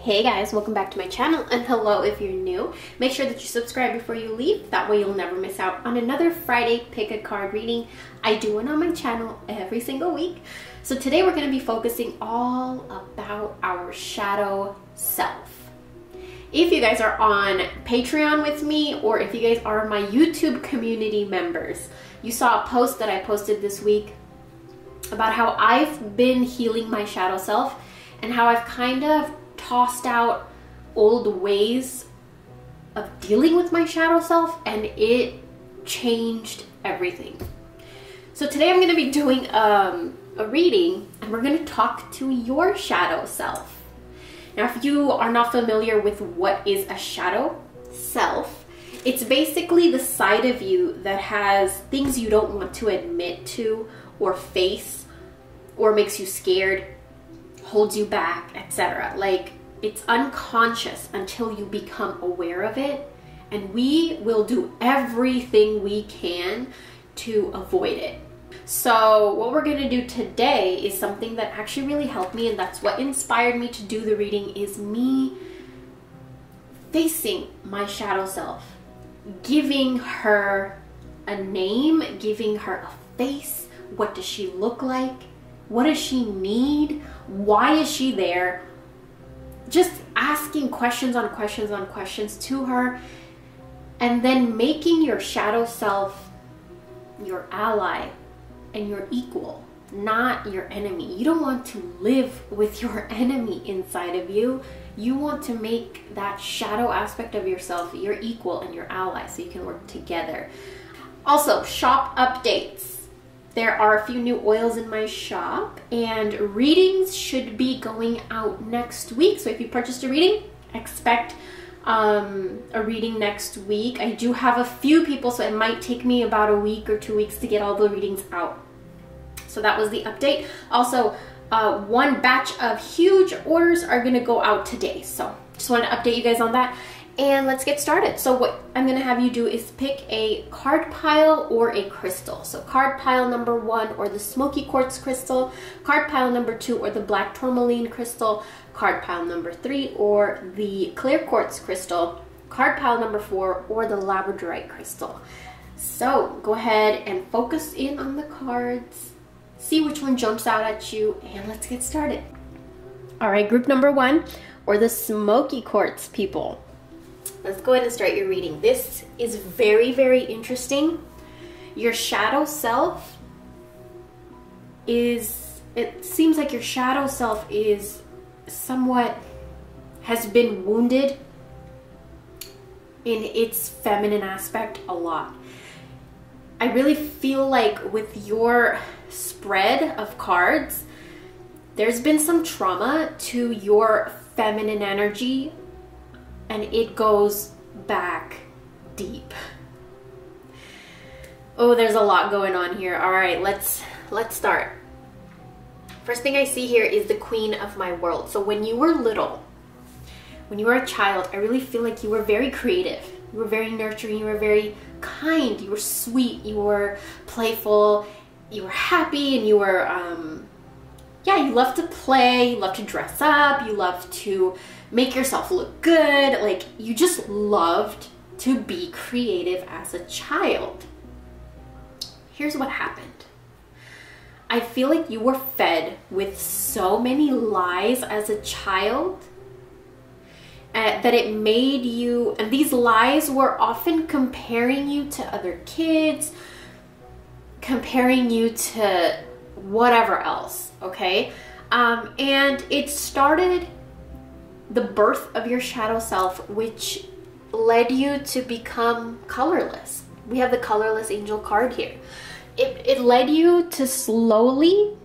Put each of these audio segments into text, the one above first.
Hey guys, welcome back to my channel, and hello if you're new. Make sure that you subscribe before you leave, that way you'll never miss out on another Friday pick a card reading. I do one on my channel every single week. So today we're going to be focusing all about our shadow self. If you guys are on Patreon with me, or if you guys are my YouTube community members, you saw a post that I posted this week about how I've been healing my shadow self and how I've kind of tossed out old ways of dealing with my shadow self, and it changed everything. So today I'm going to be doing a reading, and we're going to talk to your shadow self. Now, if you are not familiar with what is a shadow self, it's basically the side of you that has things you don't want to admit to or face, or makes you scared, holds you back, etc. Like, it's unconscious until you become aware of it, and we will do everything we can to avoid it. So what we're going to do today is something that actually really helped me, and that's what inspired me to do the reading, is me facing my shadow self, giving her a name, giving her a face. What does she look like? What does she need? Why is she there? Just asking questions on questions on questions to her, and then making your shadow self your ally and your equal, not your enemy. You don't want to live with your enemy inside of you. You want to make that shadow aspect of yourself your equal and your ally, so you can work together. Also, shop updates. There are a few new oils in my shop, and readings should be going out next week. So if you purchased a reading, expect a reading next week. I do have a few people, so it might take me about a week or 2 weeks to get all the readings out. So that was the update. Also, one batch of huge orders are going to go out today. So just wanted to update you guys on that. And let's get started. So what I'm going to have you do is pick a card pile or a crystal. So card pile number 1, or the Smoky Quartz crystal. Card pile number 2, or the black Tourmaline crystal. Card pile number 3, or the clear quartz crystal. Card pile number 4, or the labradorite crystal. So go ahead and focus in on the cards. See which one jumps out at you, and let's get started. All right, group number 1, or the Smoky Quartz people. Let's go ahead and start your reading. This is very, very interesting. Your shadow self is, it seems like your shadow self is somewhat, has been wounded in its feminine aspect a lot. I really feel like with your spread of cards, there's been some trauma to your feminine energy, and it goes back deep. Oh, there's a lot going on here. All right, let's start. First thing I see here is the Queen of my world. So when you were little, when you were a child, I really feel like you were very creative. You were very nurturing. You were very kind. You were sweet. You were playful. You were happy, and you were, yeah, you loved to play. You loved to dress up. You loved to make yourself look good. Like, you just loved to be creative as a child. Here's what happened. I feel like you were fed with so many lies as a child that it made you, and these lies were often comparing you to other kids, comparing you to whatever else, okay? And it started the birth of your shadow self, which led you to become colorless. We have the colorless angel card here. It led you to slowly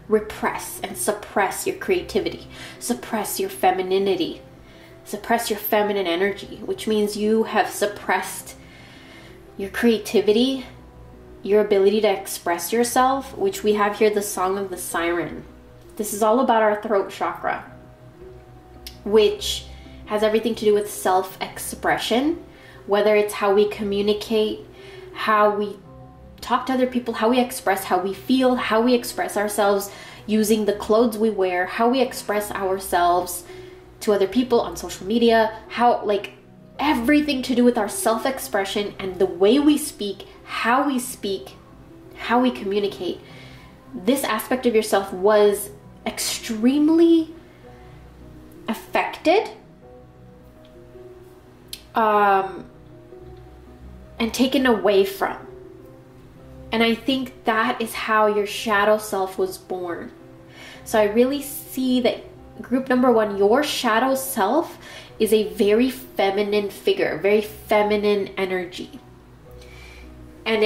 repress and suppress your creativity, suppress your femininity, suppress your feminine energy, which means you have suppressed your creativity, your ability to express yourself, which we have here the Song of the Siren. This is all about our throat chakra, which has everything to do with self-expression, whether it's how we communicate, how we talk to other people, how we express how we feel, how we express ourselves. using the clothes we wear, how we express ourselves to other people on social media, how, like, everything to do with our self-expression and the way we speak, how we communicate. This aspect of yourself was extremely affected and taken away from. And I think that is how your shadow self was born. So I really see that group number 1, your shadow self is a very feminine figure, very feminine energy. And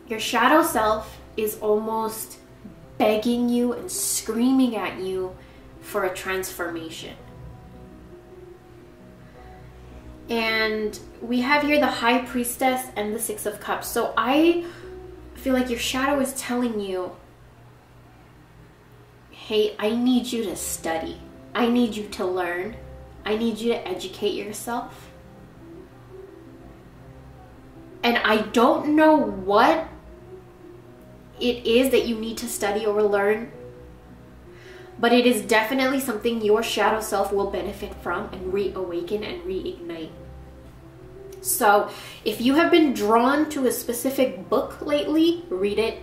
your shadow self is almost begging you and screaming at you for a transformation. And we have here the High Priestess and the Six of Cups. So I feel like your shadow is telling you, hey, I need you to study. I need you to learn. I need you to educate yourself. And I don't know what it is that you need to study or learn, but it is definitely something your shadow self will benefit from and reawaken and reignite. So if you have been drawn to a specific book lately, read it,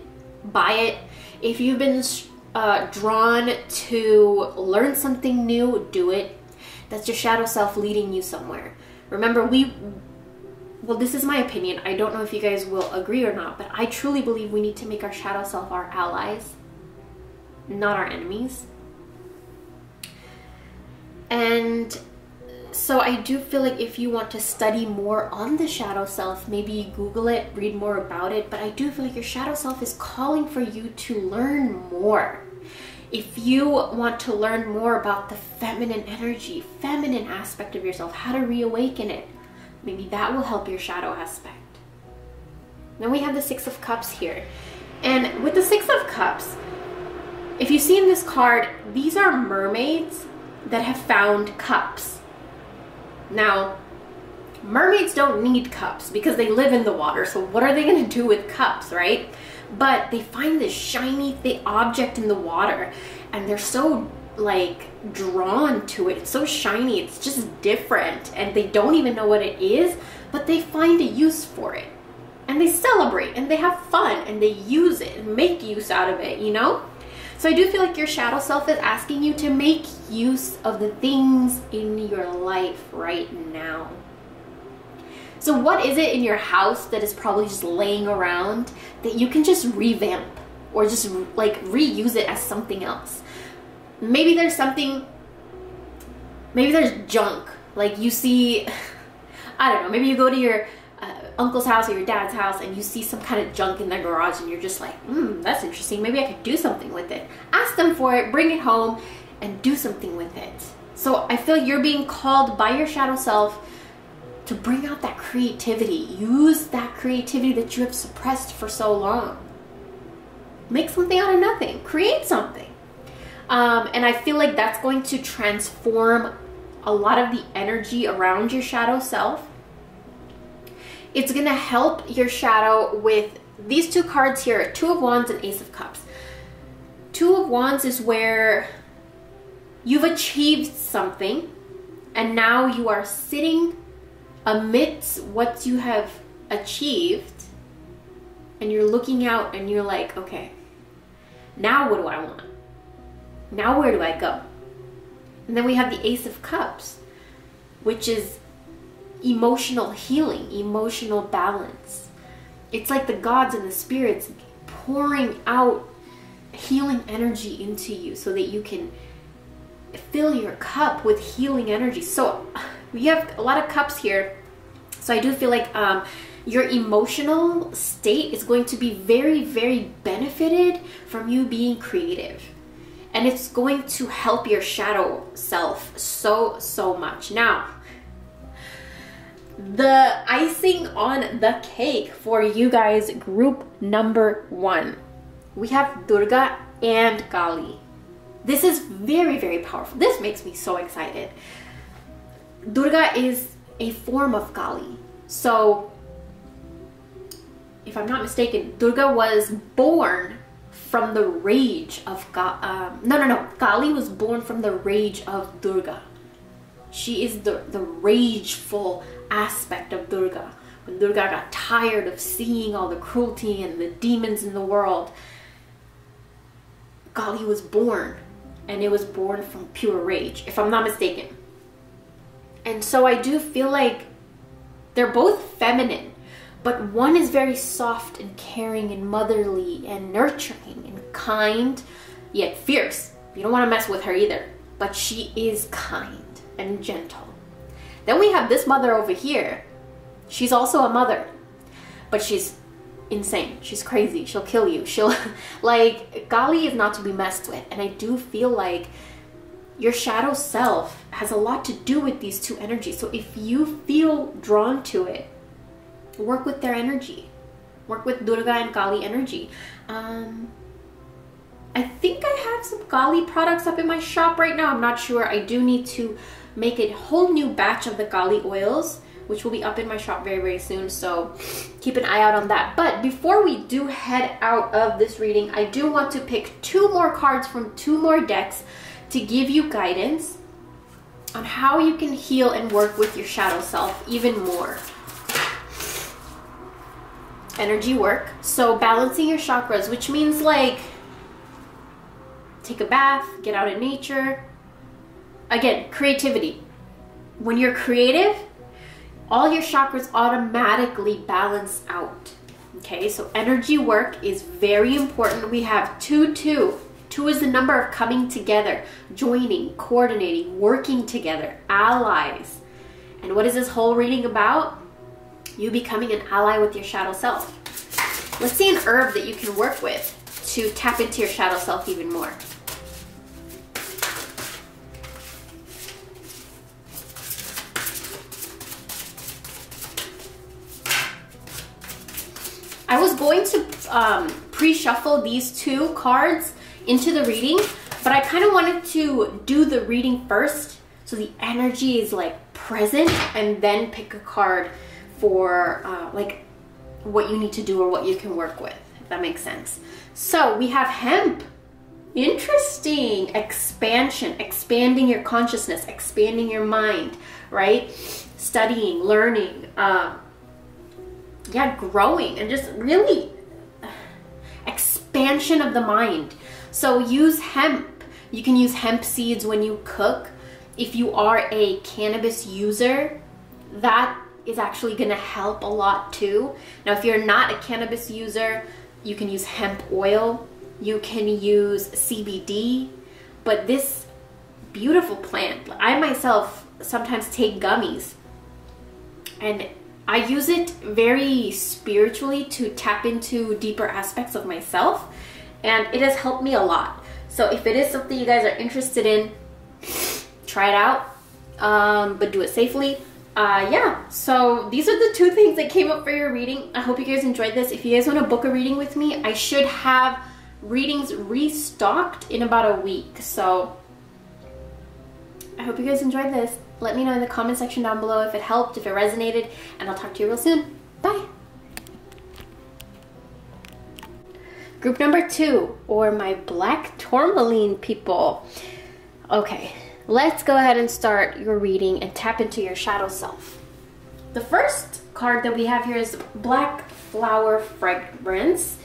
buy it. If you've been drawn to learn something new, do it. That's your shadow self leading you somewhere. Remember, well, this is my opinion. I don't know if you guys will agree or not, but I truly believe we need to make our shadow self our allies, not our enemies. And so I do feel like if you want to study more on the shadow self, maybe Google it, read more about it, but I do feel like your shadow self is calling for you to learn more. If you want to learn more about the feminine energy, feminine aspect of yourself, how to reawaken it, maybe that will help your shadow aspect. Then we have the Six of Cups here. And with the Six of Cups, if you see in this card, these are mermaids that have found cups. Now, mermaids don't need cups because they live in the water. So what are they going to do with cups, right? But they find this shiny object in the water and they're so like drawn to it. It's so shiny, it's just different, and they don't even know what it is, but they find a use for it. And they celebrate and they have fun and they use it and make use out of it, you know? So I do feel like your shadow self is asking you to make use of the things in your life right now. So what is it in your house that is probably just laying around that you can just revamp or just like reuse it as something else? Maybe there's something, maybe there's junk. Like you see, I don't know, maybe you go to your uncle's house or your dad's house and you see some kind of junk in their garage and you're just like, that's interesting. Maybe I could do something with it. Ask them for it, bring it home, and do something with it. So I feel you're being called by your shadow self to bring out that creativity. Use that creativity that you have suppressed for so long. Make something out of nothing. Create something. And I feel like that's going to transform a lot of the energy around your shadow self. It's going to help your shadow with these two cards here, Two of Wands and Ace of Cups. Two of Wands is where you've achieved something and now you are sitting amidst what you have achieved and you're looking out and you're like, okay, now what do I want? Now where do I go? And then we have the Ace of Cups, which is emotional healing, emotional balance. It's like the gods and the spirits pouring out healing energy into you so that you can fill your cup with healing energy. So we have a lot of cups here. So I do feel like your emotional state is going to be very, very benefited from you being creative. And it's going to help your shadow self so, so much. Now, the icing on the cake for you guys, group number 1. We have Durga and Kali. This is very, very powerful. This makes me so excited. Durga is a form of Kali. So, if I'm not mistaken, Durga was born from the rage of Kali was born from the rage of Durga. She is the rageful aspect of Durga. When Durga got tired of seeing all the cruelty and the demons in the world, Kali was born, and it was born from pure rage, if I'm not mistaken. And so I do feel like they're both feminine, but one is very soft and caring and motherly and nurturing and kind, yet fierce. You don't want to mess with her either, but she is kind and gentle. Then we have this mother over here. She's also a mother, but she's insane. She's crazy. She'll kill you. She'll like, Kali is not to be messed with. And I do feel like your shadow self has a lot to do with these two energies. So if you feel drawn to it, work with their energy. Work with Durga and Kali energy. I think I have some Kali products up in my shop right now. I'm not sure. I do need to make a whole new batch of the Kali oils, which will be up in my shop very, very soon. So keep an eye out on that. But before we do head out of this reading, I do want to pick 2 more cards from 2 more decks to give you guidance on how you can heal and work with your shadow self even more. Energy work. So balancing your chakras, which means like take a bath, get out in nature. Again, creativity. When you're creative, all your chakras automatically balance out. Okay, so energy work is very important. We have 2, 2. 2 is the number of coming together, joining, coordinating, working together, allies. And what is this whole reading about? You becoming an ally with your shadow self. Let's see an herb that you can work with to tap into your shadow self even more. I was going to pre-shuffle these 2 cards into the reading, but I kind of wanted to do the reading first so the energy is like present, and then pick a card for like what you need to do or what you can work with, if that makes sense. So we have hemp. Interesting. Expansion, expanding your consciousness, expanding your mind, right? Studying, learning, yeah, growing, and just really expansion of the mind. So use hemp. You can use hemp seeds when you cook. If you are a cannabis user, that is actually going to help a lot too. Now, if you're not a cannabis user, you can use hemp oil. You can use CBD. But this beautiful plant, I myself sometimes take gummies, and I use it very spiritually to tap into deeper aspects of myself, and it has helped me a lot. So if it is something you guys are interested in, try it out, but do it safely. Yeah, so these are the 2 things that came up for your reading. I hope you guys enjoyed this. If you guys want to book a reading with me, I should have readings restocked in about a week. So I hope you guys enjoyed this. Let me know in the comment section down below if it helped, if it resonated, and I'll talk to you real soon. Bye. Group number 2, or my black tourmaline people. Okay, let's go ahead and start your reading and tap into your shadow self. The first card that we have here is Black Flower Fragrance,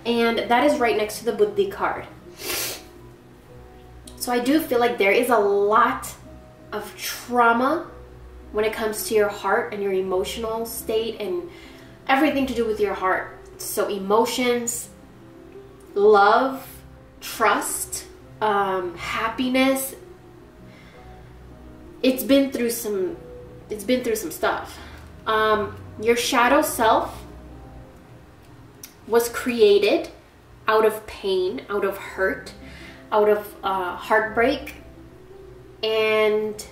and that is right next to the Buddhi card. So I do feel like there is a lot of trauma when it comes to your heart and your emotional state and everything to do with your heart. So emotions, love, trust, happiness. It's been through some stuff. Your shadow self was created out of pain, out of hurt, out of heartbreak, and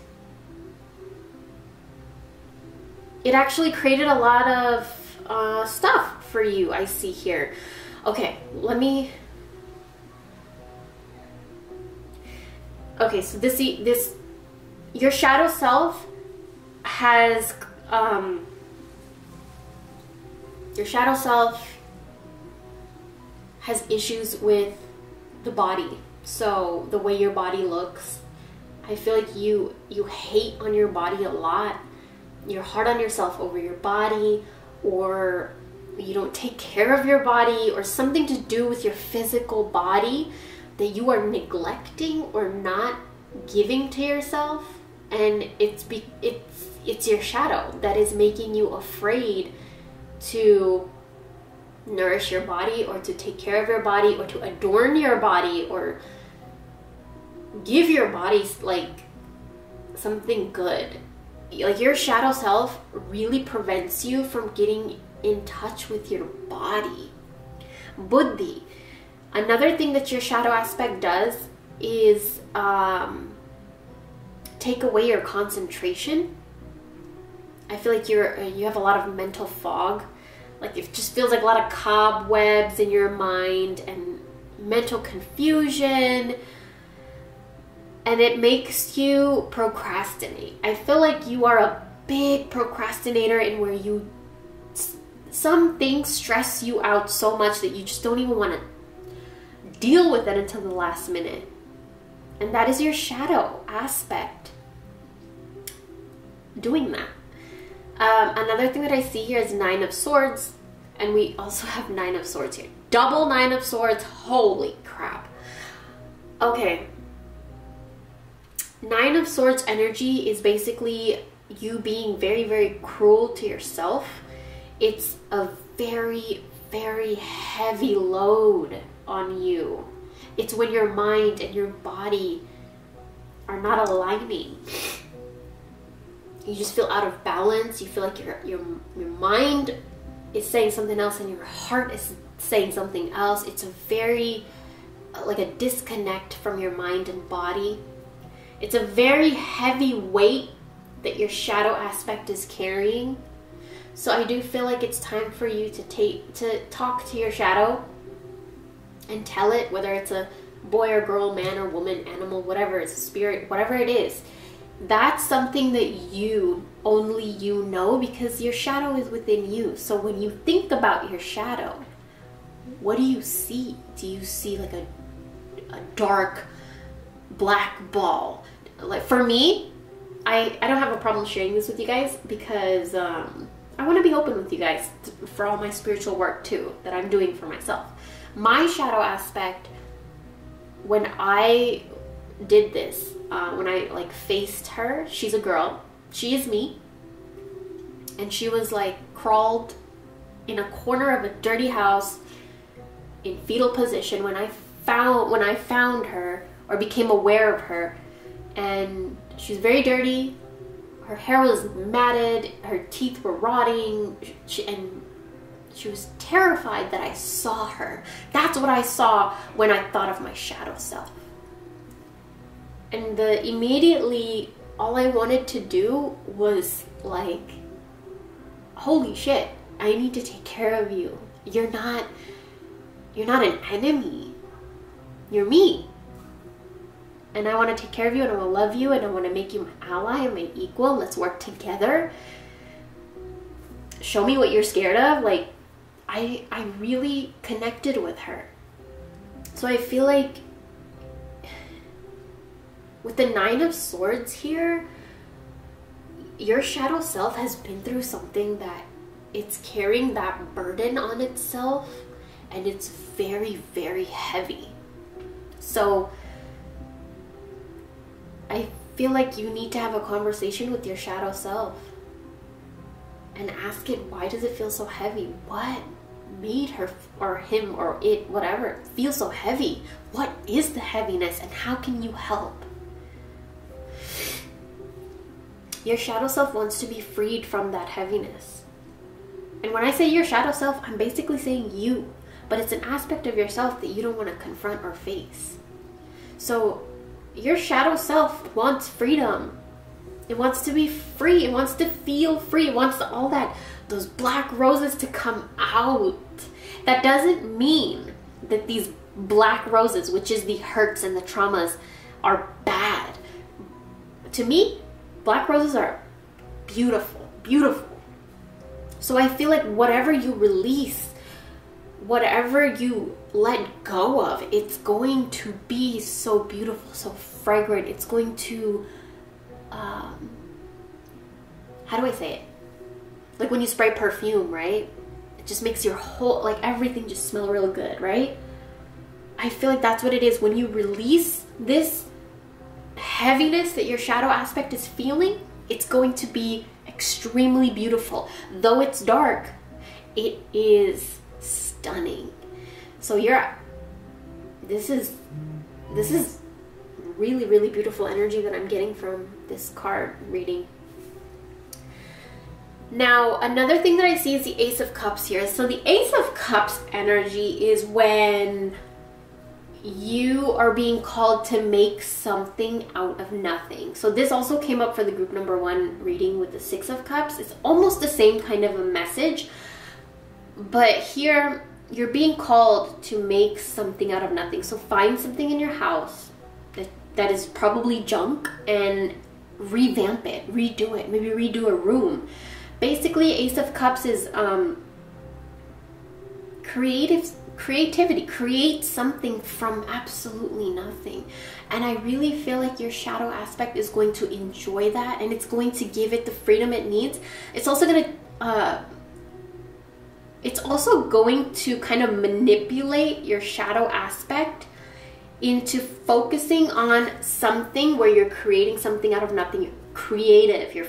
it actually created a lot of stuff for you, I see here. Okay, okay, so this your shadow self has has issues with the body. So the way your body looks, I feel like you hate on your body a lot. You're hard on yourself over your body, or you don't take care of your body, or something to do with your physical body that you are neglecting or not giving to yourself. And it's your shadow that is making you afraid to nourish your body, or to take care of your body, or to adorn your body, or give your body like something good. Like, your shadow self really prevents you from getting in touch with your body. Buddhi. Another thing that your shadow aspect does is take away your concentration. I feel like you have a lot of mental fog. Like, it just feels like a lot of cobwebs in your mind and mental confusion. And it makes you procrastinate. I feel like you are a big procrastinator, in where some things stress you out so much that you just don't even want to deal with it until the last minute. And that is your shadow aspect doing that. Another thing that I see here is 9 of Swords, and we also have 9 of Swords here. Double 9 of Swords. Holy crap. Okay. 9 of Swords energy is basically you being very, very cruel to yourself. It's a very, very heavy load on you. It's when your mind and your body are not aligning. You just feel out of balance. You feel like your mind is saying something else and your heart is saying something else. It's a very, like, a disconnect from your mind and body. It's a very heavy weight that your shadow aspect is carrying. So I do feel like it's time for you to talk to your shadow and tell it, whether it's a boy or girl, man or woman, animal, whatever, it's a spirit, whatever it is. That's something that only you know, because your shadow is within you. So when you think about your shadow, what do you see? Do you see like a dark black ball? Like, for me, I don't have a problem sharing this with you guys, because I want to be open with you guys for all my spiritual work too that I'm doing for myself. My shadow aspect, when I did this, when I like faced her, she's a girl, she is me, and she was like crawled in a corner of a dirty house in fetal position when I found her, or became aware of her. And she was very dirty, her hair was matted, her teeth were rotting, and she was terrified that I saw her. That's what I saw when I thought of my shadow self. And immediately, all I wanted to do was like, holy shit, I need to take care of you. You're not an enemy. You're me. And I want to take care of you, and I want to love you, and I want to make you my ally and my equal. Let's work together. Show me what you're scared of. Like, I really connected with her. So I feel like with the 9 of Swords here, your shadow self has been through something that it's carrying that burden on itself, and it's very, very heavy. So I feel like you need to have a conversation with your shadow self and ask it, why does it feel so heavy? What made her or him or it, whatever, feel so heavy? What is the heaviness, and how can you help? Your shadow self wants to be freed from that heaviness. And when I say your shadow self, I'm basically saying you, but it's an aspect of yourself that you don't want to confront or face. So your shadow self wants freedom. It wants to be free. It wants to feel free. It wants those black roses to come out. That doesn't mean that these black roses, which is the hurts and the traumas, are bad. To me, black roses are beautiful, beautiful. So I feel like whatever you release, whatever you let go of. It's going to be so beautiful, so fragrant. It's going to, how do I say it? Like when you spray perfume, right? It just makes your whole, like everything just smell real good, right? I feel like that's what it is. When you release this heaviness that your shadow aspect is feeling, it's going to be extremely beautiful. Though it's dark, it is stunning. So this is really, really beautiful energy that I'm getting from this card reading. Now, another thing that I see is the Ace of Cups here. So the Ace of Cups energy is when you are being called to make something out of nothing. So this also came up for the group number 1 reading with the Six of Cups. It's almost the same kind of a message, but here you're being called to make something out of nothing. So find something in your house that is probably junk and revamp it, redo it, maybe redo a room. Basically, Ace of Cups is creativity. Create something from absolutely nothing. And I really feel like your shadow aspect is going to enjoy that, and it's going to give it the freedom it needs. It's also going to kind of manipulate your shadow aspect into focusing on something where you're creating something out of nothing. You're creative. You're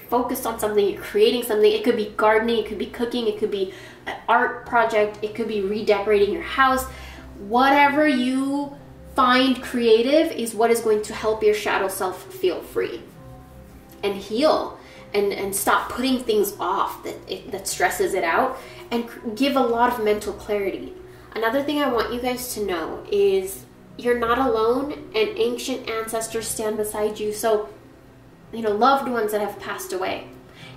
focused on something. You're creating something. It could be gardening. It could be cooking. It could be an art project. It could be redecorating your house. Whatever you find creative is what is going to help your shadow self feel free and heal and stop putting things off that stresses it out, and give a lot of mental clarity. Another thing I want you guys to know is you're not alone, and ancient ancestors stand beside you. So, you know, loved ones that have passed away,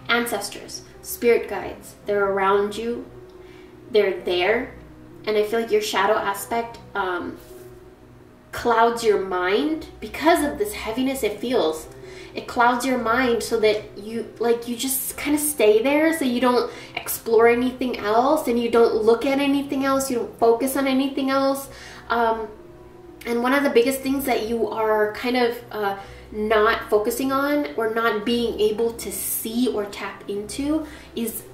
ancestors, spirit guides, they're around you, they're there. And I feel like your shadow aspect clouds your mind because of this heaviness it feels. It clouds your mind so that you just kind of stay there, so you don't explore anything else, and you don't look at anything else, you don't focus on anything else. And one of the biggest things that you are kind of not focusing on, or not being able to see or tap into, is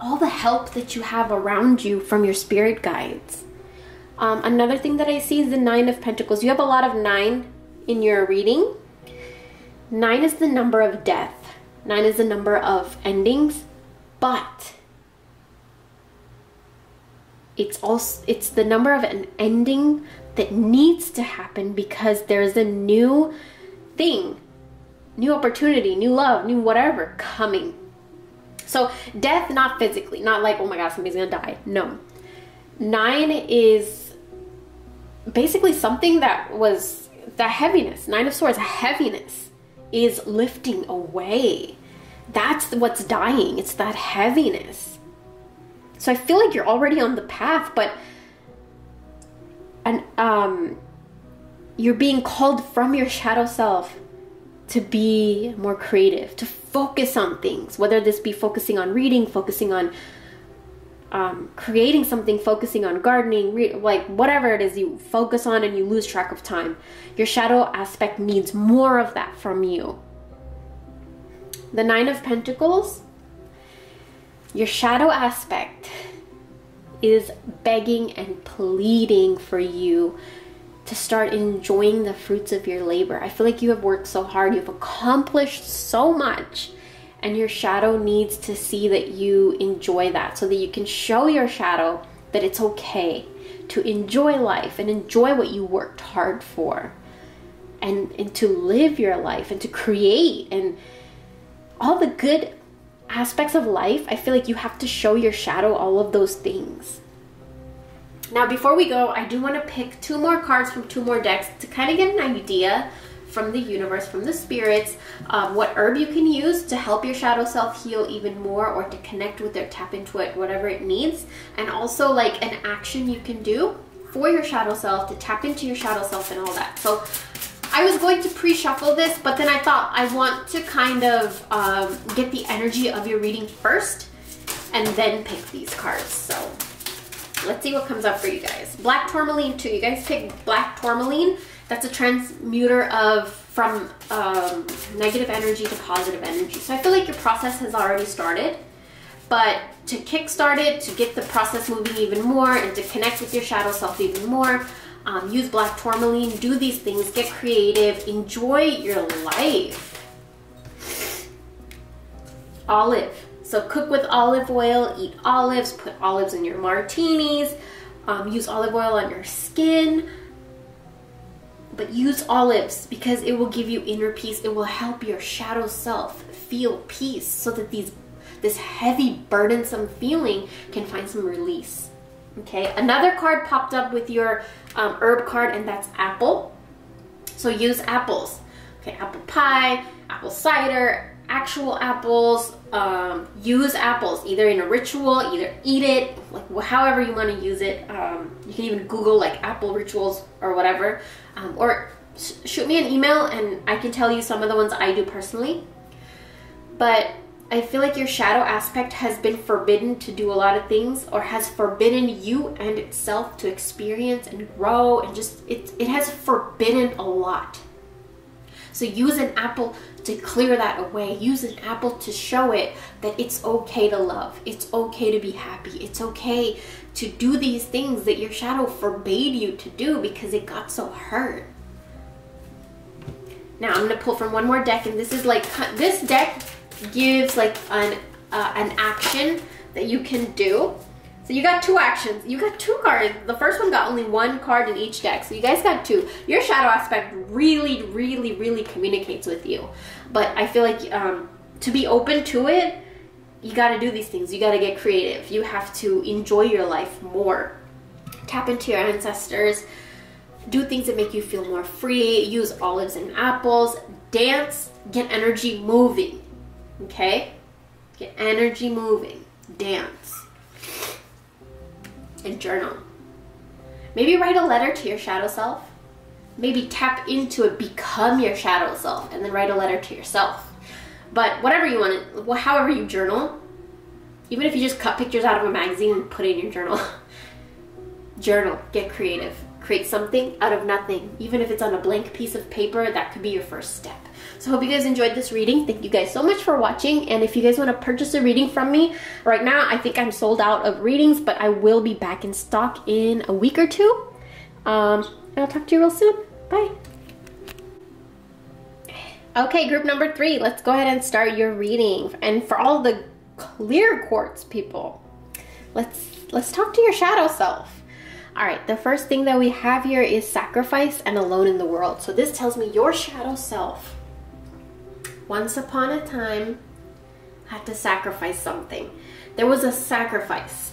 all the help that you have around you from your spirit guides. Another thing that I see is the Nine of Pentacles. You have a lot of 9 in your reading. 9 is the number of death. 9 is the number of endings, but it's the number of an ending that needs to happen because there's a new thing, new opportunity, new love, new whatever coming. So death, not physically, not like, oh my God, somebody's gonna die. No. 9 is basically something that was the heaviness. 9 of Swords, heaviness is lifting away. That's what's dying. It's that heaviness. So I feel like you're already on the path, but you're being called from your shadow self to be more creative, to focus on things, whether this be focusing on reading, focusing on creating something, focusing on gardening, like whatever it is you focus on and you lose track of time. Your shadow aspect needs more of that from you. The Nine of Pentacles, your shadow aspect is begging and pleading for you to start enjoying the fruits of your labor. I feel like you have worked so hard, you've accomplished so much, and your shadow needs to see that you enjoy that, so that you can show your shadow that it's okay to enjoy life and enjoy what you worked hard for, and to live your life and to create and all the good aspects of life. I feel like you have to show your shadow all of those things. Now, before we go, I do want to pick 2 more cards from 2 more decks to kind of get an idea from the universe, from the spirits, what herb you can use to help your shadow self heal even more, or to connect with it, tap into it, whatever it needs. And also like an action you can do for your shadow self to tap into your shadow self and all that. So I was going to pre-shuffle this, but then I thought I want to kind of get the energy of your reading first and then pick these cards. So let's see what comes up for you guys. Black Tourmaline too. You guys pick Black Tourmaline. That's a transmuter from negative energy to positive energy. So I feel like your process has already started, but to kickstart it, to get the process moving even more, and to connect with your shadow self even more, use Black Tourmaline. Do these things. Get creative. Enjoy your life. Olive. So cook with olive oil, eat olives, put olives in your martinis, use olive oil on your skin. But use olives because it will give you inner peace. It will help your shadow self feel peace so that this heavy, burdensome feeling can find some release. Okay, another card popped up with your herb card, and that's apple. So use apples. Okay, apple pie, apple cider, actual apples. Use apples either in a ritual, either eat it, like however you want to use it. You can even Google like apple rituals or whatever, or shoot me an email and I can tell you some of the ones I do personally. But I feel like your shadow aspect has been forbidden to do a lot of things, or has forbidden you and itself to experience and grow, and just it has forbidden a lot. So use an apple to clear that away. Use an apple to show it that it's okay to love. It's okay to be happy. It's okay to do these things that your shadow forbade you to do because it got so hurt. Now I'm going to pull from one more deck, and this is like, this deck gives like an action that you can do. So you got two actions. You got two cards. The first one got only one card in each deck. So you guys got two. Your shadow aspect really, really, really communicates with you. But I feel like to be open to it, you got to do these things. You got to get creative. You have to enjoy your life more. Tap into your ancestors. Do things that make you feel more free. Use olives and apples. Dance. Get energy moving. Okay? Get energy moving. Dance. And journal. Maybe write a letter to your shadow self. Maybe tap into it, become your shadow self, and then write a letter to yourself. But whatever you want to, however you journal, even if you just cut pictures out of a magazine and put it in your journal, journal, get creative. Create something out of nothing. Even if it's on a blank piece of paper, that could be your first step. So I hope you guys enjoyed this reading. Thank you guys so much for watching. And if you guys want to purchase a reading from me, right now I think I'm sold out of readings, but I will be back in stock in a week or two. And I'll talk to you real soon. Bye. Okay, group number 3, let's go ahead and start your reading. And for all the clear quartz people, let's talk to your shadow self. All right, the first thing that we have here is sacrifice and alone in the world. So this tells me your shadow self, once upon a time, had to sacrifice something. There was a sacrifice.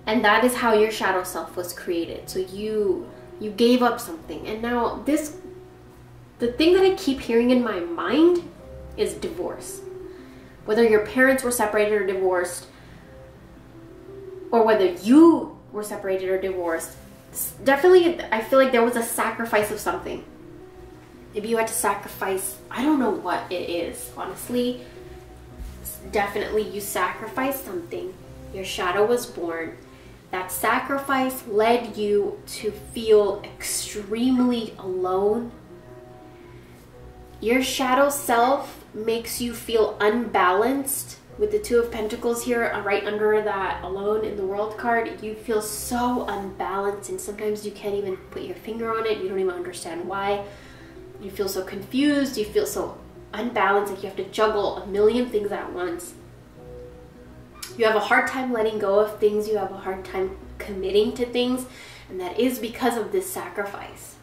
And that is how your shadow self was created. So you gave up something. And now the thing that I keep hearing in my mind is divorce. Whether your parents were separated or divorced, or whether you were separated or divorced, definitely I feel like there was a sacrifice of something. Maybe you had to sacrifice, I don't know what it is, honestly. Definitely you sacrificed something. Your shadow was born. That sacrifice led you to feel extremely alone. Your shadow self makes you feel unbalanced. With the Two of Pentacles here, right under that alone in the world card, you feel so unbalanced, and sometimes you can't even put your finger on it. You don't even understand why. You feel so confused. You feel so unbalanced, like you have to juggle a million things at once. You have a hard time letting go of things. You have a hard time committing to things, and that is because of this sacrifice.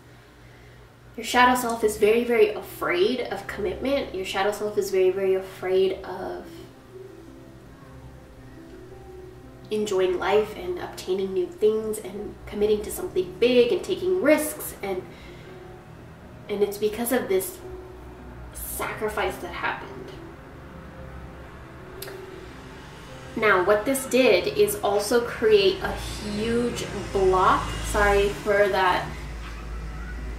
Your shadow self is very, very afraid of commitment. Your shadow self is very, very afraid of enjoying life and obtaining new things and committing to something big and taking risks, and it's because of this sacrifice that happened. Now what this did is also create a huge block. Sorry for that.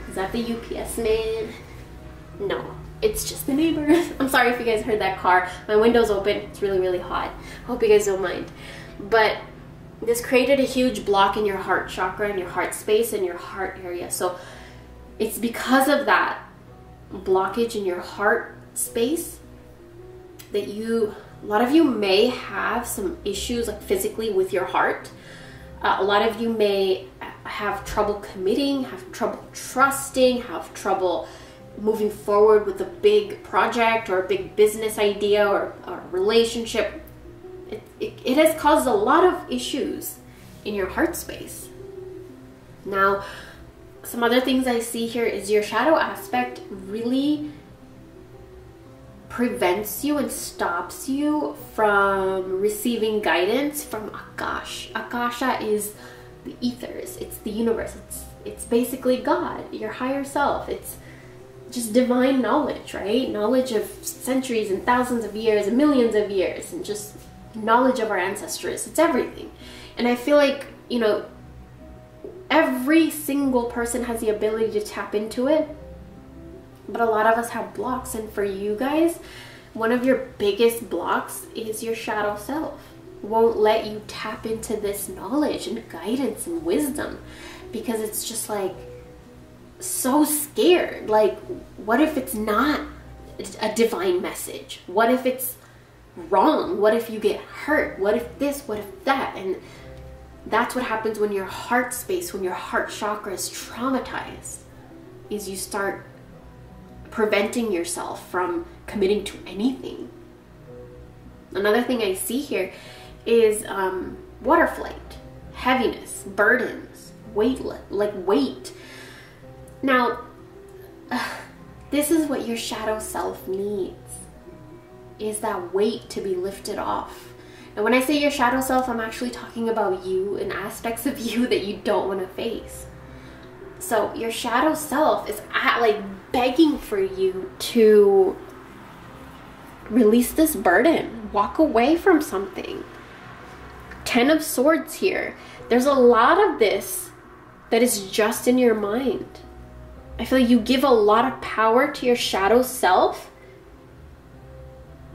Is that the UPS man? No, it's just the neighbor. I'm sorry if you guys heard that car. My window's open. It's really, really hot. Hope you guys don't mind. But this created a huge block in your heart chakra, in your heart space, in your heart area. So it's because of that blockage in your heart space that a lot of you may have some issues like physically with your heart. A lot of you may have trouble committing, have trouble trusting, have trouble moving forward with a big project or a big business idea or relationship. It has caused a lot of issues in your heart space. Now, some other things I see here is your shadow aspect really prevents you and stops you from receiving guidance from Akash. Akasha is the ethers, it's the universe, it's basically God, your higher self. It's just divine knowledge, right? Knowledge of centuries and thousands of years and millions of years, and just knowledge of our ancestors. It's everything. And I feel like, you know, every single person has the ability to tap into it, but a lot of us have blocks. And for you guys, one of your biggest blocks is your shadow self. Won't let you tap into this knowledge and guidance and wisdom, because it's just like so scared. Like, what if it's not a divine message? What if it's wrong? What if you get hurt? What if this? What if that? And that's what happens when your heart space, when your heart chakra is traumatized, is you start preventing yourself from committing to anything. Another thing I see here is water flight, heaviness, burdens, weight. Now, this is what your shadow self needs, is that weight to be lifted off. And when I say your shadow self, I'm actually talking about you and aspects of you that you don't want to face. So your shadow self is like begging for you to release this burden, walk away from something. 10 of Swords here. There's a lot of this that is just in your mind. I feel like you give a lot of power to your shadow self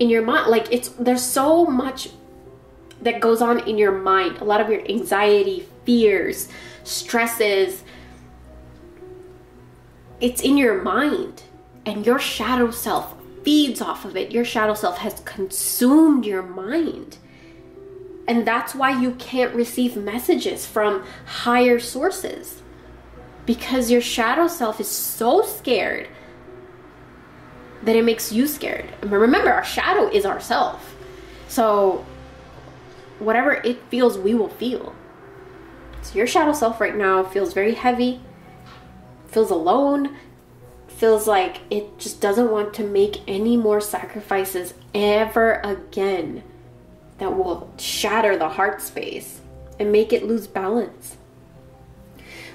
in your mind. Like, there's so much that goes on in your mind. A lot of your anxiety, fears, stresses, it's in your mind, and your shadow self feeds off of it. Your shadow self has consumed your mind. And that's why you can't receive messages from higher sources, because your shadow self is so scared that it makes you scared. Remember, our shadow is ourself. So whatever it feels, we will feel. So your shadow self right now feels very heavy, feels alone, feels like it just doesn't want to make any more sacrifices ever again that will shatter the heart space and make it lose balance.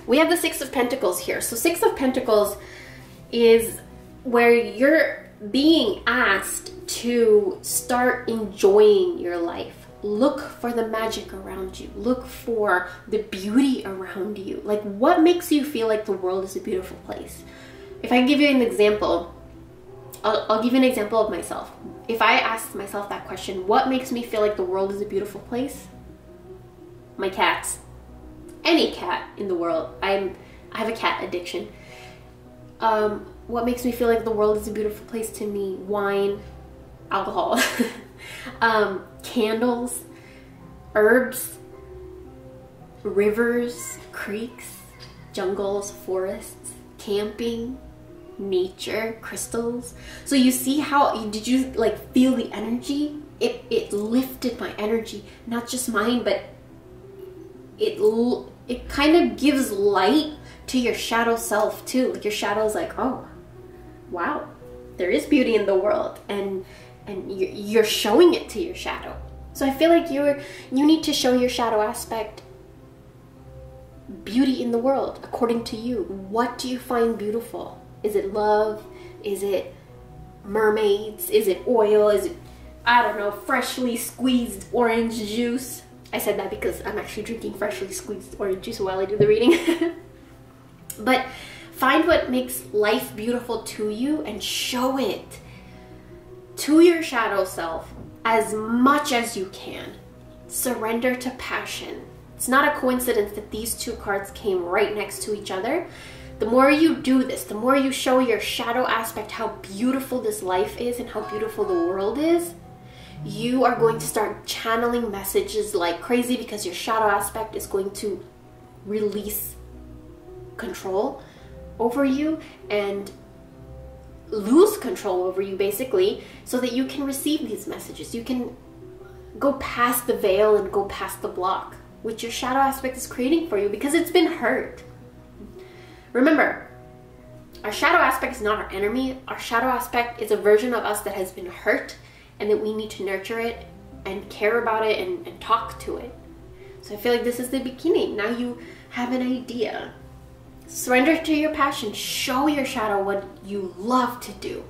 We have the Six of Pentacles here. So Six of Pentacles is where you're being asked to start enjoying your life. Look for the magic around you. Look for the beauty around you. Like, what makes you feel like the world is a beautiful place? If I give you an example, I'll give you an example of myself. If I ask myself that question, what makes me feel like the world is a beautiful place? My cats. Any cat in the world. I have a cat addiction. What makes me feel like the world is a beautiful place to me? Wine, alcohol, candles, herbs, rivers, creeks, jungles, forests, camping, nature, crystals. So you see how, did you like feel the energy? It lifted my energy, not just mine, but it kind of gives light to your shadow self too. Like, your shadow's like, oh wow, there is beauty in the world, and you're showing it to your shadow. So I feel like you need to show your shadow aspect beauty in the world according to you. What do you find beautiful? Is it love? Is it mermaids? Is it oil? Is it, I don't know, freshly squeezed orange juice? I said that because I'm actually drinking freshly squeezed orange juice while I do the reading. But find what makes life beautiful to you and show it to your shadow self as much as you can. Surrender to passion. It's not a coincidence that these two cards came right next to each other. The more you do this, the more you show your shadow aspect how beautiful this life is and how beautiful the world is, you are going to start channeling messages like crazy, because your shadow aspect is going to release control over you and lose control over you, basically, so that you can receive these messages. You can go past the veil and go past the block, which your shadow aspect is creating for you, because it's been hurt. Remember, our shadow aspect is not our enemy. Our shadow aspect is a version of us that has been hurt, and that we need to nurture it and care about it and talk to it. So I feel like this is the beginning. Now you have an idea. Surrender to your passion. Show your shadow what you love to do.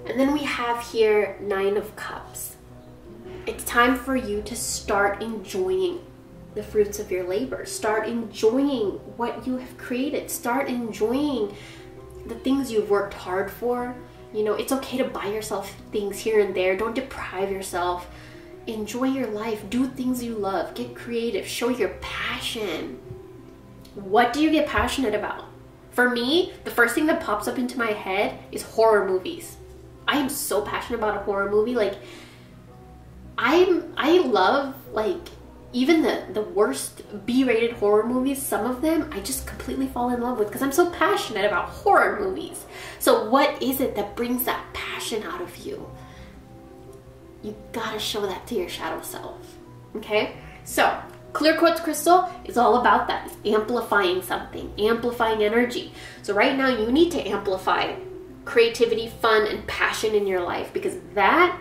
And then we have here 9 of Cups. It's time for you to start enjoying the fruits of your labor. Start enjoying what you have created. Start enjoying the things you've worked hard for. You know, it's okay to buy yourself things here and there. Don't deprive yourself. Enjoy your life. Do things you love. Get creative. Show your passion. What do you get passionate about? For me, the first thing that pops up into my head is horror movies. I am so passionate about a horror movie. Like, I love, like, even the worst B-rated horror movies, some of them I just completely fall in love with, because I'm so passionate about horror movies. So what is it that brings that passion out of you? You gotta show that to your shadow self, okay? So clear quartz crystal is all about that. It's amplifying something, amplifying energy. So right now you need to amplify creativity, fun, and passion in your life, because that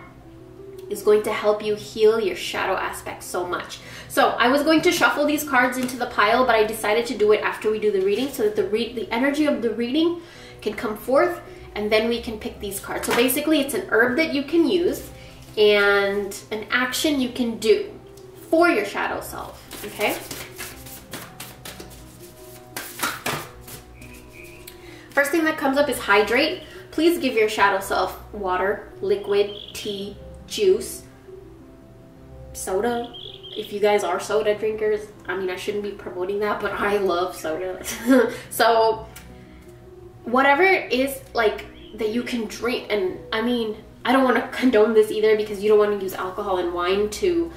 is going to help you heal your shadow aspect so much. So I was going to shuffle these cards into the pile, but I decided to do it after we do the reading, so that the energy of the reading can come forth, and then we can pick these cards. So basically it's an herb that you can use and an action you can do for your shadow self, okay? First thing that comes up is hydrate. Please give your shadow self water, liquid, tea, juice, soda. If you guys are soda drinkers, I mean, I shouldn't be promoting that, but I love soda. So whatever it is, like, that you can drink. And I mean, I don't want to condone this either, because you don't want to use alcohol and wine to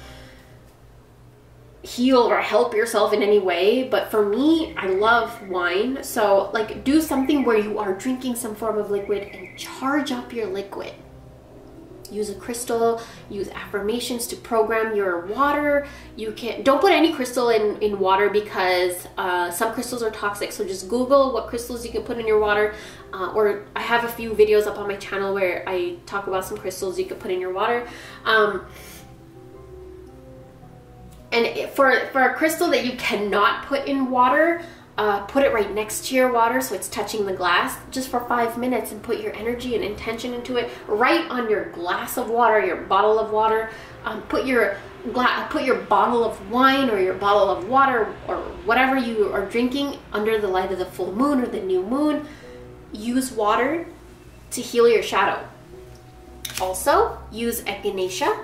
heal or help yourself in any way. But for me, I love wine. So like, do something where you are drinking some form of liquid and charge up your liquid. Use a crystal, use affirmations to program your water. You can, don't put any crystal in water, because some crystals are toxic. So just Google what crystals you can put in your water. Or I have a few videos up on my channel where I talk about some crystals you can put in your water. And for a crystal that you cannot put in water, put it right next to your water so it's touching the glass, just for 5 minutes, and put your energy and intention into it right on your glass of water, your bottle of water. Put your bottle of wine or your bottle of water or whatever you are drinking under the light of the full moon or the new moon. Use water to heal your shadow. Also, use echinacea.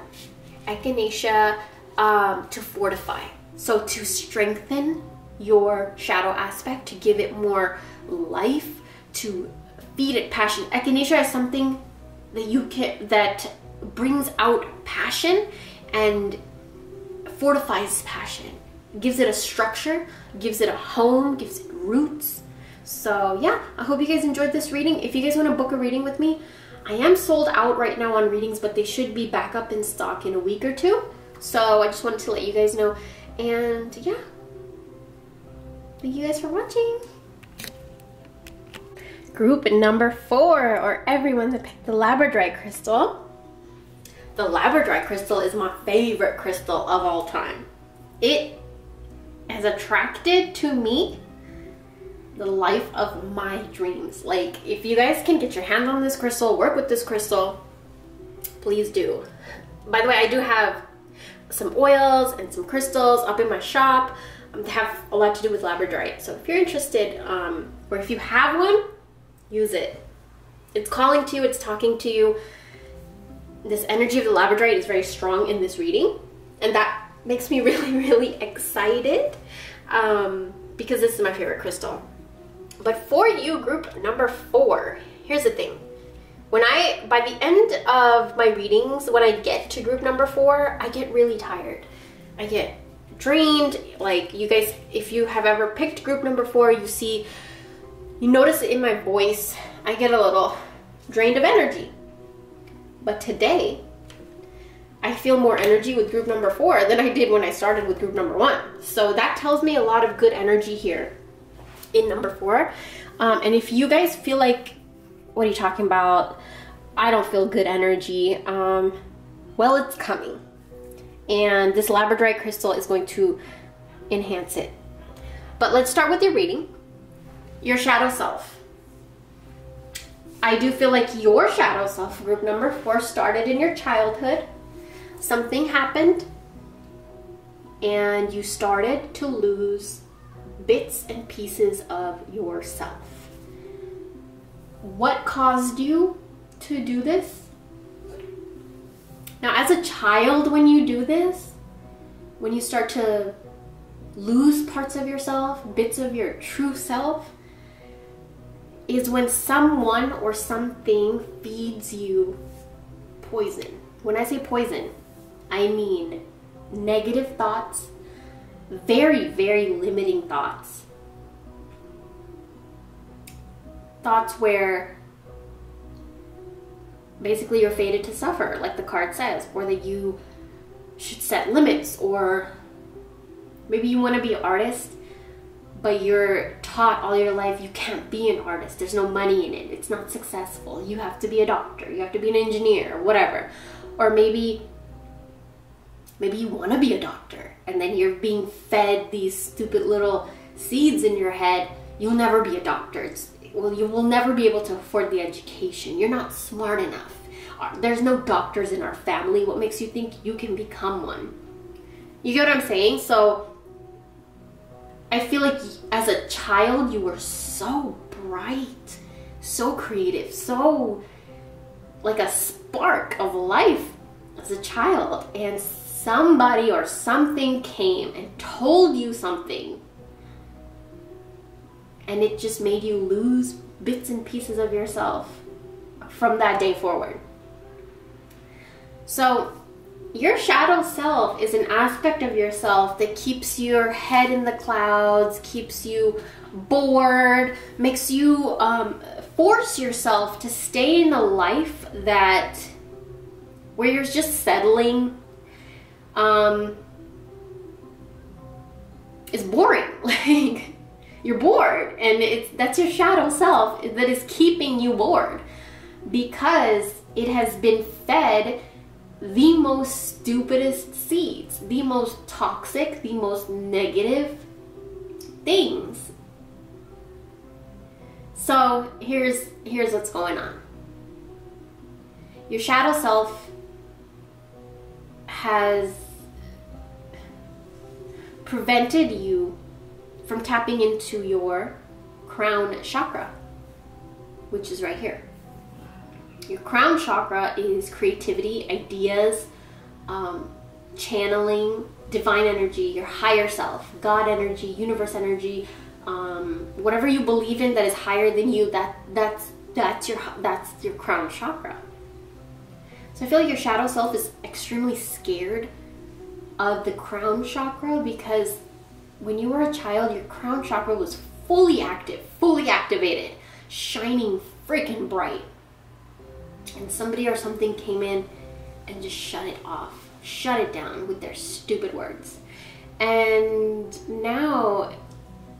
Echinacea to fortify. So to strengthen your shadow aspect, to give it more life, to feed it passion. Echinacea is something that brings out passion and fortifies passion, gives it a structure, gives it a home, gives it roots. So yeah, I hope you guys enjoyed this reading. If you guys want to book a reading with me, I am sold out right now on readings, but they should be back up in stock in a week or two. So I just wanted to let you guys know. And yeah, thank you guys for watching. Group number 4, or everyone that picked the labradorite crystal. The labradorite crystal is my favorite crystal of all time. It has attracted to me the life of my dreams. Like, if you guys can get your hands on this crystal, work with this crystal, please do. By the way, I do have some oils and some crystals up in my shop that have a lot to do with labradorite. So if you're interested, or if you have one, use it. It's calling to you, it's talking to you. This energy of the labradorite is very strong in this reading, and that makes me really, really excited because this is my favorite crystal. But for you, group number 4, here's the thing. By the end of my readings, when I get to group number 4, I get really tired. I get drained. Like, you guys, if you have ever picked group number 4, you notice it in my voice. I get a little drained of energy. But today, I feel more energy with group number 4 than I did when I started with group number 1. So that tells me a lot of good energy here in number 4. And if you guys feel like, what are you talking about? I don't feel good energy. Well, it's coming. And this labradorite crystal is going to enhance it. But let's start with your reading. Your shadow self. I do feel like your shadow self, group number 4, started in your childhood. Something happened and you started to lose bits and pieces of yourself. What caused you to do this? Now, as a child, when you do this, when you start to lose parts of yourself, bits of your true self, is when someone or something feeds you poison. When I say poison, I mean negative thoughts, very, very limiting thoughts. Thoughts where basically you're fated to suffer, like the card says, or that you should set limits, or maybe you want to be an artist, but you're taught all your life you can't be an artist. There's no money in it. It's not successful. You have to be a doctor. You have to be an engineer, whatever. Or maybe you want to be a doctor, and then you're being fed these stupid little seeds in your head. You'll never be a doctor. You will never be able to afford the education. You're not smart enough. There's no doctors in our family. What makes you think you can become one? You get what I'm saying? So I feel like as a child, you were so bright, so creative, so like a spark of life as a child. And somebody or something came and told you something, and it just made you lose bits and pieces of yourself from that day forward. So your shadow self is an aspect of yourself that keeps your head in the clouds, keeps you bored, makes you force yourself to stay in a life where you're just settling. Is boring. Like, you're bored, and that's your shadow self that is keeping you bored, because it has been fed the most stupidest seeds, the most toxic, the most negative things. So here's what's going on. Your shadow self has prevented you from tapping into your crown chakra, which is right here. Your crown chakra is creativity, ideas, channeling, divine energy, your higher self, God energy, universe energy, whatever you believe in that is higher than you. That's your crown chakra. So I feel like your shadow self is extremely scared of the crown chakra, because when you were a child, your crown chakra was fully active, fully activated, shining freaking bright. And somebody or something came in and just shut it off, shut it down with their stupid words. And now,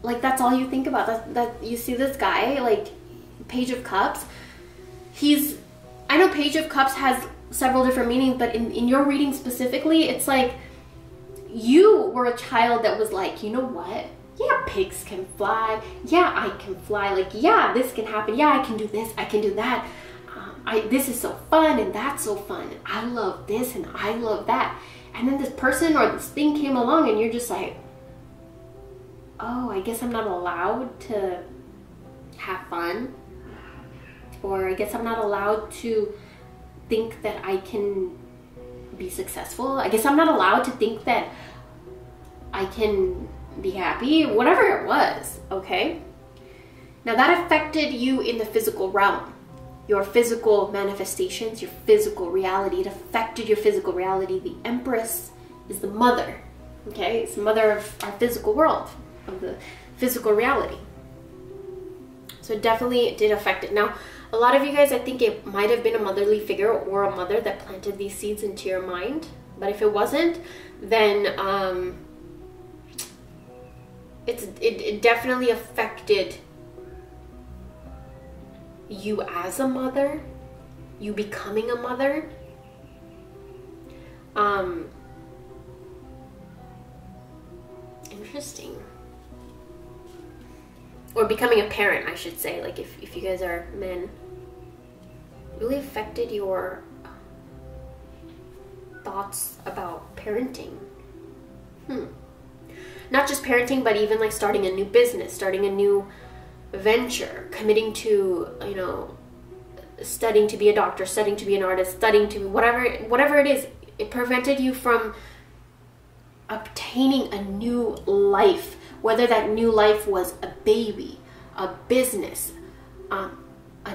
like, that's all you think about. That you see this guy, like, Page of Cups. I know Page of Cups has several different meanings, but in your reading specifically, it's like you were a child that was like, you know what? Yeah, pigs can fly. Yeah, I can fly. Like, yeah, this can happen. Yeah, I can do this. I can do that. This is so fun, and that's so fun. And I love this, and I love that. And then this person or this thing came along, and you're just like, oh, I guess I'm not allowed to have fun. Or I guess I'm not allowed to think that I can be successful. I guess I'm not allowed to think that I can be happy, whatever it was, okay? Now that affected you in the physical realm, your physical manifestations, your physical reality. It affected your physical reality. The Empress is the mother, okay? It's the mother of our physical world, of the physical reality. So it definitely did affect it. Now, a lot of you guys, I think it might have been a motherly figure or a mother that planted these seeds into your mind. But if it wasn't, then it definitely affected you as a mother, you becoming a mother. Interesting. Or becoming a parent, I should say. Like if you guys are men, really affected your thoughts about parenting. Not just parenting, but even like starting a new business, starting a new venture, committing to, you know, studying to be a doctor, studying to be an artist, studying to whatever it is. It prevented you from obtaining a new life, whether that new life was a baby, a business, a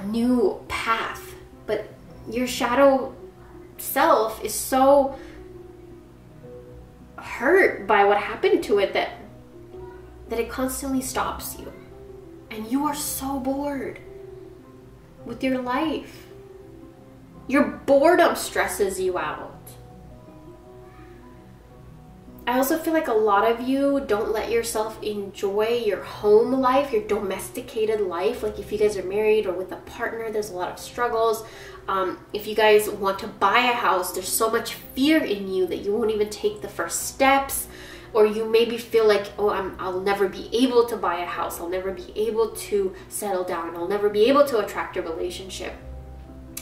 new path. But your shadow self is so hurt by what happened to it that it constantly stops you, and you are so bored with your life. Your boredom stresses you out. I also feel like a lot of you don't let yourself enjoy your home life, your domesticated life. Like if you guys are married or with a partner, there's a lot of struggles. If you guys want to buy a house, there's so much fear in you that you won't even take the first steps. Or you maybe feel like, oh, I'll never be able to buy a house. I'll never be able to settle down. I'll never be able to attract a relationship.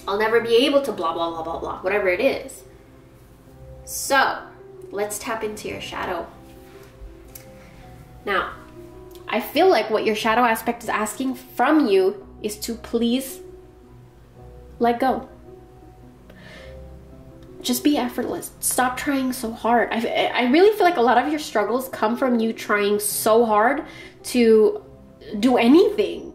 I'll never be able to blah, blah, blah, blah, blah, whatever it is. So let's tap into your shadow. Now, I feel like what your shadow aspect is asking from you is to please let go. Just be effortless. Stop trying so hard. I really feel like a lot of your struggles come from you trying so hard to do anything.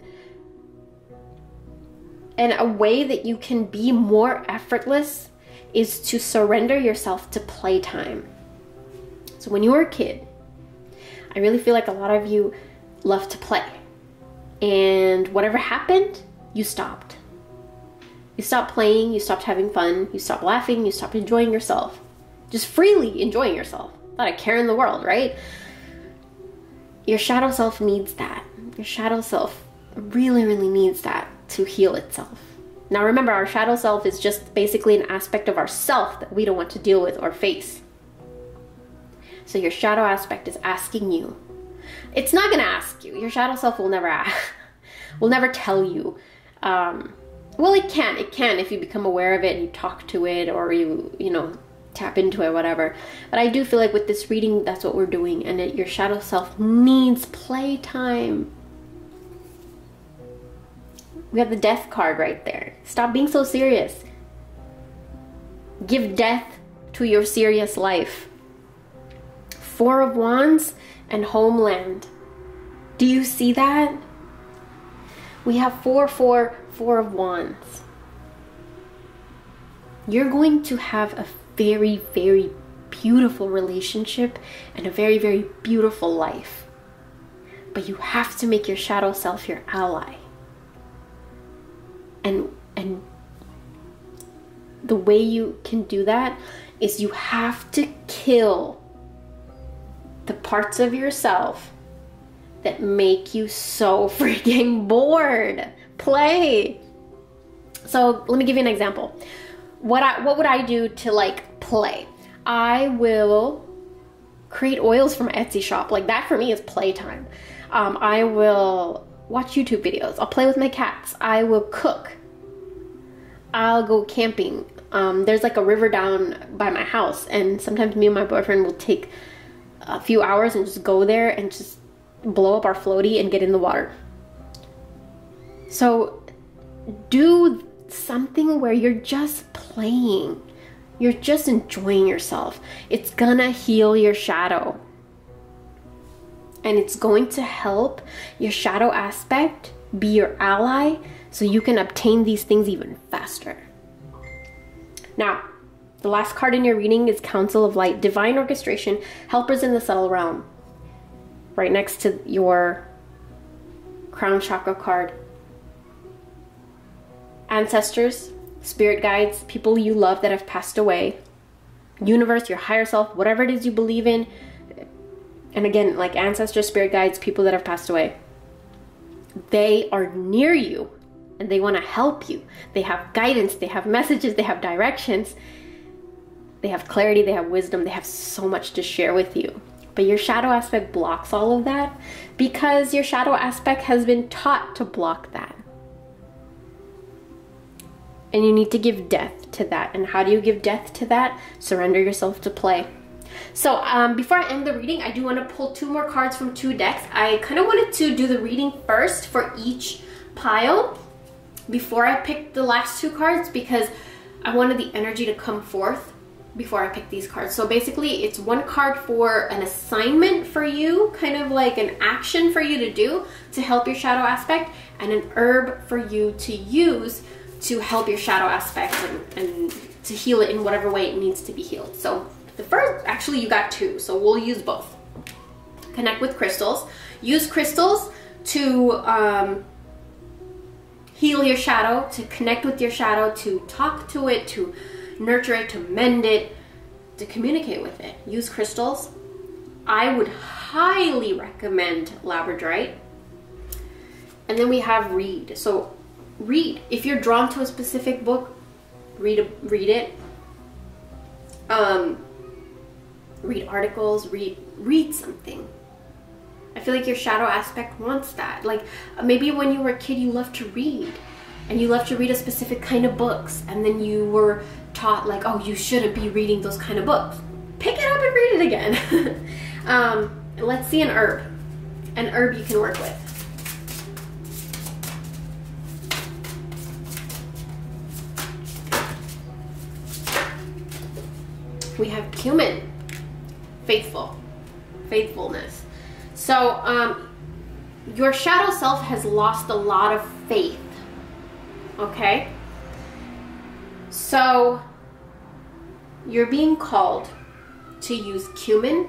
And a way that you can be more effortless is to surrender yourself to playtime. So when you were a kid, I really feel like a lot of you love to play. And whatever happened, you stopped. You stopped playing, you stopped having fun, you stopped laughing, you stopped enjoying yourself. Just freely enjoying yourself. Not a care in the world, right? Your shadow self needs that. Your shadow self really, really needs that to heal itself. Now remember, our shadow self is just basically an aspect of ourself that we don't want to deal with or face. So your shadow aspect is asking you. It's not gonna ask you. Your shadow self will never ask, will never tell you. Well, it can if you become aware of it and you talk to it, or you know, tap into it, whatever. But I do feel like with this reading, that's what we're doing, and your shadow self needs playtime. We have the death card right there. Stop being so serious. Give death to your serious life. 4 of Wands and Homeland. Do you see that? We have 4 of Wands. You're going to have a very, very beautiful relationship and a very, very beautiful life. But you have to make your shadow self your ally. And the way you can do that is you have to kill the parts of yourself that make you so freaking bored. Play. So let me give you an example. What would I do to like play? I will create oils from Etsy shop. Like that for me is playtime. I will watch YouTube videos. I'll play with my cats. I will cook. I'll go camping. There's like a river down by my house, and sometimes me and my boyfriend will take a few hours and just go there and just blow up our floaty and get in the water. So do something where you're just playing. You're just enjoying yourself. It's gonna heal your shadow. and it's going to help your shadow aspect be your ally so you can obtain these things even faster. Now, the last card in your reading is Council of Light, Divine Orchestration, Helpers in the Subtle Realm. Right next to your Crown Chakra card. Ancestors, spirit guides, people you love that have passed away, universe, your higher self, whatever it is you believe in. And again, like ancestors, spirit guides, people that have passed away. They are near you and they want to help you. They have guidance, they have messages, they have directions. They have clarity, they have wisdom, they have so much to share with you. But your shadow aspect blocks all of that because your shadow aspect has been taught to block that. And you need to give death to that. And how do you give death to that? Surrender yourself to play. So before I end the reading, I do want to pull 2 more cards from 2 decks. I kind of wanted to do the reading first for each pile before I picked the last 2 cards because I wanted the energy to come forth before I pick these cards. So basically it's 1 card for an assignment for you, kind of like an action for you to do to help your shadow aspect, and an herb for you to use to help your shadow aspect and to heal it in whatever way it needs to be healed. So the first, actually you got 2, so we'll use both. Connect with crystals. Use crystals to heal your shadow, to connect with your shadow, to talk to it, to nurture it, to mend it, to communicate with it. Use crystals. I would highly recommend labradorite. And then we have read. So read. If you're drawn to a specific book, read it. Read articles, read something. I feel like your shadow aspect wants that. Like maybe when you were a kid you loved to read and you loved to read a specific kind of books, and then you were taught like, oh, you shouldn't be reading those kind of books. Pick it up and read it again. Let's see an herb. An herb you can work with. We have cumin. Faithfulness. So your shadow self has lost a lot of faith. Okay? So you're being called to use cumin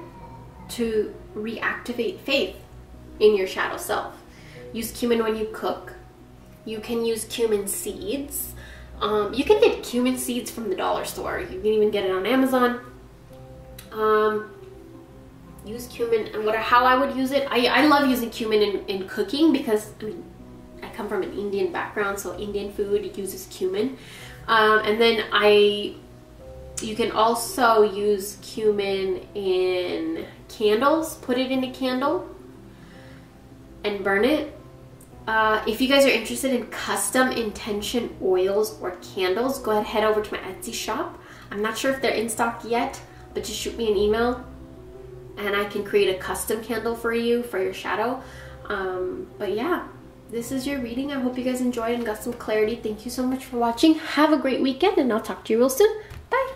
to reactivate faith in your shadow self. Use cumin when you cook. You can use cumin seeds. You can get cumin seeds from the dollar store. You can even get it on Amazon. Use cumin, and how I would use it, I love using cumin in cooking because I mean I come from an Indian background, so Indian food uses cumin. And then you can also use cumin in candles. Put it in a candle and burn it. If you guys are interested in custom intention oils or candles, go ahead, head over to my Etsy shop. I'm not sure if they're in stock yet, but just shoot me an email and I can create a custom candle for you for your shadow. But yeah, this is your reading. I hope you guys enjoyed and got some clarity. Thank you so much for watching. Have a great weekend, and I'll talk to you real soon. Bye.